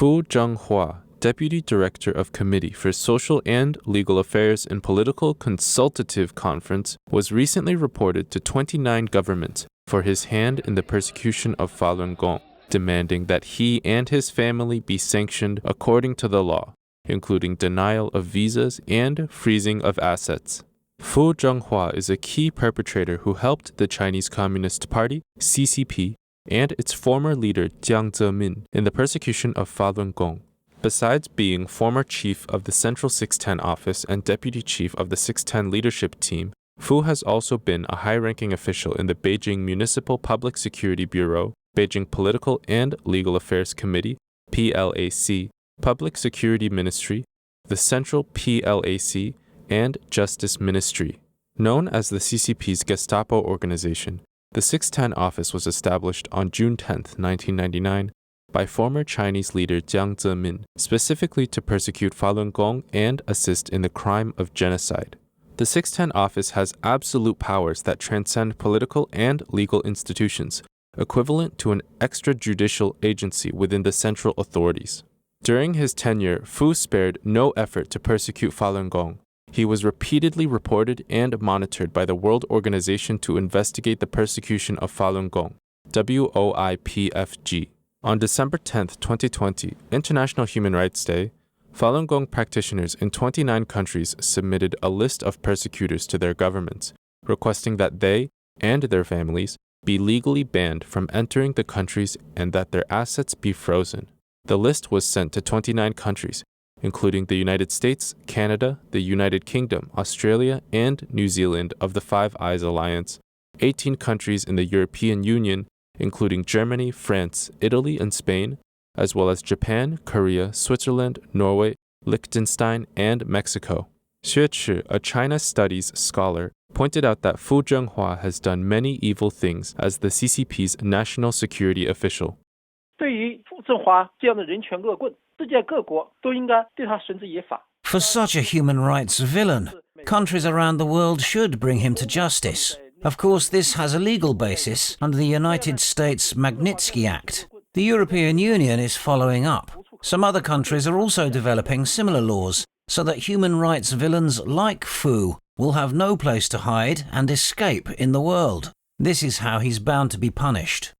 Zhenghua, Deputy Director of Committee for Social and Legal Affairs and Political Consultative Conference, was recently reported to 29 governments for his hand in the persecution of Falun Gong, demanding that he and his family be sanctioned according to the law, including denial of visas and freezing of assets. Zhenghua is a key perpetrator who helped the Chinese Communist Party, CCP, and its former leader Jiang Zemin in the persecution of Falun Gong. Besides being former chief of the Central 610 office and deputy chief of the 610 leadership team, Fu has also been a high-ranking official in the Beijing Municipal Public Security Bureau, Beijing Political and Legal Affairs Committee, PLAC, Public Security Ministry, the Central PLAC, and Justice Ministry. Known as the CCP's Gestapo organization, the 610 office was established on June 10, 1999, by former Chinese leader Jiang Zemin, specifically to persecute Falun Gong and assist in the crime of genocide. The 610 office has absolute powers that transcend political and legal institutions, equivalent to an extrajudicial agency within the central authorities. During his tenure, Fu spared no effort to persecute Falun Gong. He was repeatedly reported and monitored by the World Organization to investigate the persecution of Falun Gong, WOIPFG. On December 10, 2020, International Human Rights Day, Falun Gong practitioners in 29 countries submitted a list of persecutors to their governments, requesting that they and their families be legally banned from entering the countries and that their assets be frozen. The list was sent to 29 countries, including the United States, Canada, the United Kingdom, Australia, and New Zealand of the Five Eyes Alliance, 18 countries in the European Union, including Germany, France, Italy, and Spain, as well as Japan, Korea, Switzerland, Norway, Liechtenstein, and Mexico. Xue Chi, a China studies scholar, pointed out that Zhenghua has done many evil things as the CCP's national security official. 对于振华这样的人权恶棍，世界各国都应该对他绳之以法。 For such a human rights villain, countries around the world should bring him to justice. Of course, this has a legal basis under the United States Magnitsky Act. The European Union is following up. Some other countries are also developing similar laws so that human rights villains like Fu will have no place to hide and escape in the world. This is how he's bound to be punished.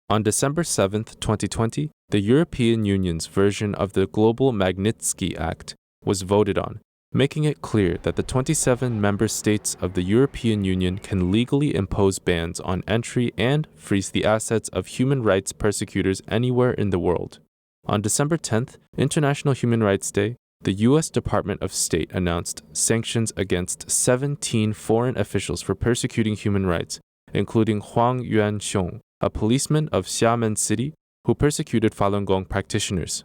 On December 7, 2020, the European Union's version of the Global Magnitsky Act was voted on, making it clear that the 27 member states of the European Union can legally impose bans on entry and freeze the assets of human rights persecutors anywhere in the world. On December 10th, International Human Rights Day, the U.S. Department of State announced sanctions against 17 foreign officials for persecuting human rights, including Huang Yuanxiong, a policeman of Xiamen City who persecuted Falun Gong practitioners.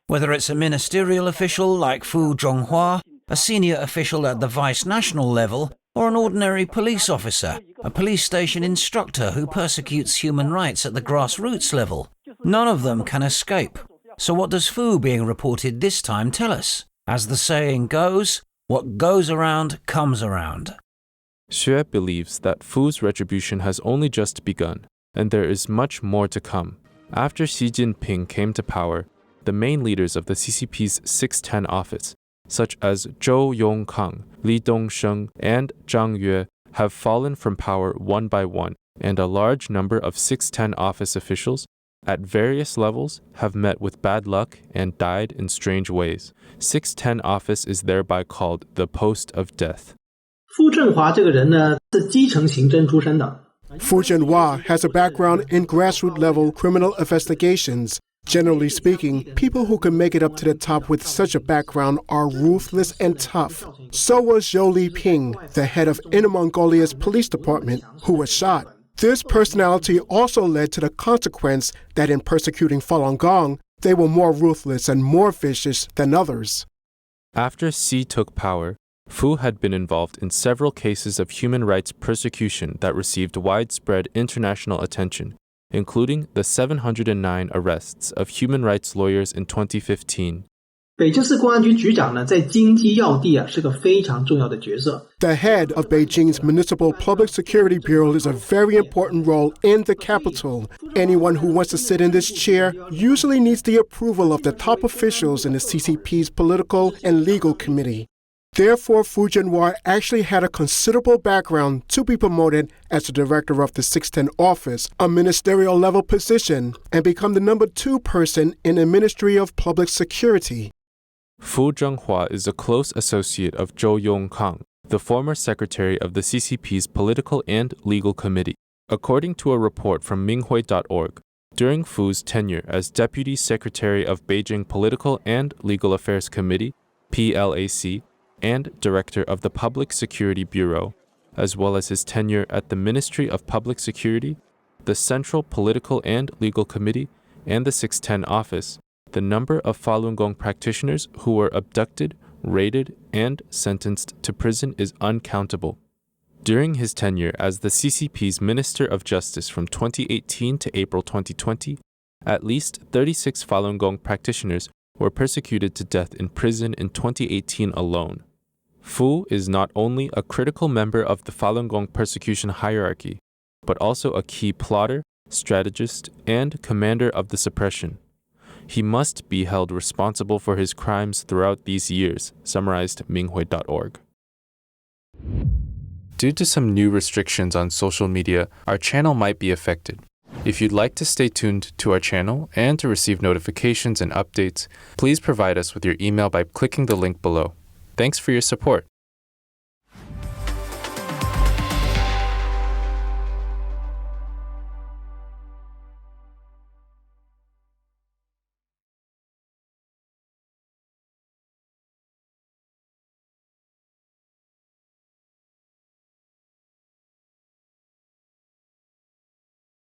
Whether it's a ministerial official like Zhenghua, a senior official at the vice national level, or an ordinary police officer, a police station instructor who persecutes human rights at the grassroots level, none of them can escape. So what does Fu being reported this time tell us? As the saying goes, what goes around comes around. Xue believes that Fu's retribution has only just begun, and there is much more to come. After Xi Jinping came to power, the main leaders of the CCP's 610 office, such as Zhou Yongkang, Li Dongsheng, and Zhang Yue, have fallen from power one by one, and a large number of 610 office officials, at various levels, have met with bad luck and died in strange ways. 610 office is thereby called the post of death. Fu Zhenghua 这个人呢，是基层刑侦出身的。 Fu Zhenghua has a background in grassroots-level criminal investigations. Generally speaking, people who can make it up to the top with such a background are ruthless and tough. So was Zhou Liping, the head of Inner Mongolia's police department, who was shot. This personality also led to the consequence that in persecuting Falun Gong, they were more ruthless and more vicious than others. After Xi took power, Fu had been involved in several cases of human rights persecution that received widespread international attention, including the 709 arrests of human rights lawyers in 2015. 北京市公安局局长呢，在经济要地是个非常重要的角色。The head of Beijing's Municipal Public Security Bureau is a very important role in the capital. Anyone who wants to sit in this chair usually needs the approval of the top officials in the CCP's Political and Legal Committee. Therefore, Fu Zhenghua actually had a considerable background to be promoted as the director of the 610 office, a ministerial-level position, and become the number 2 person in the Ministry of Public Security. Fu Zhenghua is a close associate of Zhou Yongkang, the former secretary of the CCP's Political and Legal Committee. According to a report from Minghui.org, during Fu's tenure as Deputy Secretary of Beijing Political and Legal Affairs Committee, PLAC, and Director of the Public Security Bureau, as well as his tenure at the Ministry of Public Security, the Central Political and Legal Committee, and the 610 office, the number of Falun Gong practitioners who were abducted, raided, and sentenced to prison is uncountable. During his tenure as the CCP's Minister of Justice from 2018 to April 2020, at least 36 Falun Gong practitioners were persecuted to death in prison in 2018 alone. Fu is not only a critical member of the Falun Gong persecution hierarchy, but also a key plotter, strategist, and commander of the suppression. He must be held responsible for his crimes throughout these years, summarized Minghui.org. Due to some new restrictions on social media, our channel might be affected. If you'd like to stay tuned to our channel and to receive notifications and updates, please provide us with your email by clicking the link below. Thanks for your support.